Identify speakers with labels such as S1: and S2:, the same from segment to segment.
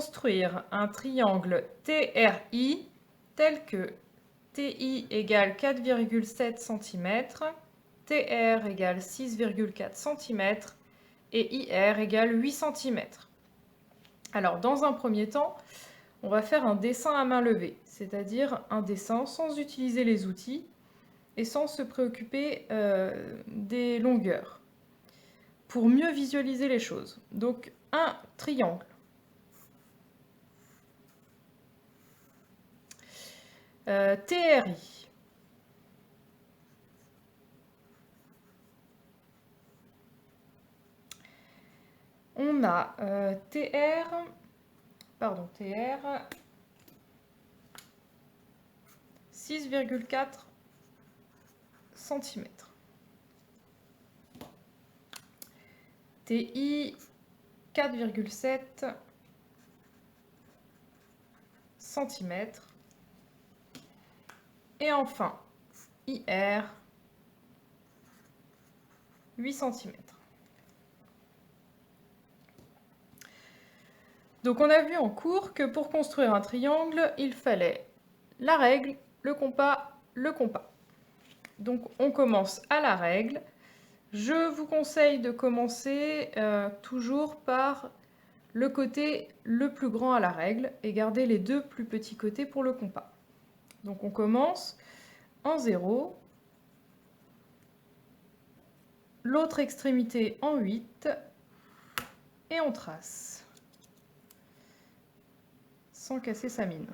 S1: construire un triangle TRI tel que TI égale 4,7 cm, TR égale 6,4 cm et IR égale 8 cm. Alors, dans un premier temps, on va faire un dessin à main levée, c'est-à-dire un dessin sans utiliser les outils et sans se préoccuper des longueurs, pour mieux visualiser les choses. Donc, un triangle. TRI. On a TR 6,4 cm. TI 4,7 cm. Et enfin, IR 8 cm. Donc on a vu en cours que pour construire un triangle, il fallait la règle, le compas, le compas. Donc on commence à la règle. Je vous conseille de commencer toujours par le côté le plus grand à la règle et garder les deux plus petits côtés pour le compas. Donc on commence en 0, l'autre extrémité en 8 et on trace sans casser sa mine.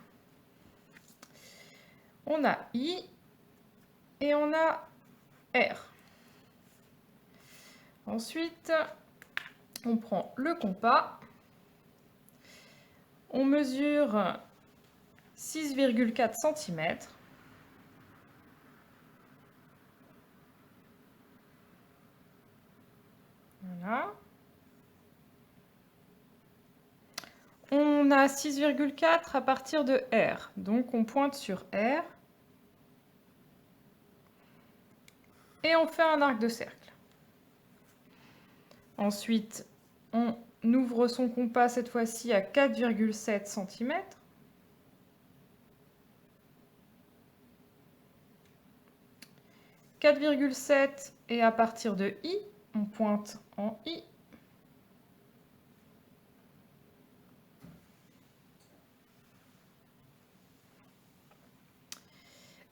S1: On a I et on a R. Ensuite, on prend le compas, on mesure 6,4 cm. Voilà. On a 6,4 à partir de R, donc on pointe sur R et on fait un arc de cercle. Ensuite, on ouvre son compas cette fois-ci à 4,7 cm. « 4,7 et à partir de I, on pointe en I.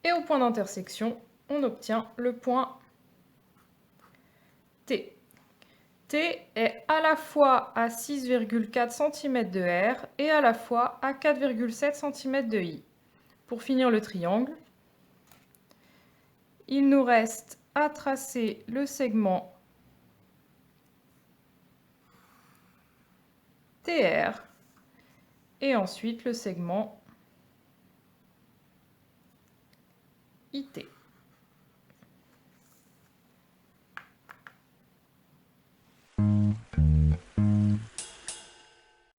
S1: Et au point d'intersection, on obtient le point T. T est à la fois à 6,4 cm de R et à la fois à 4,7 cm de I. Pour finir le triangle, il nous reste à tracer le segment TR et ensuite le segment IT.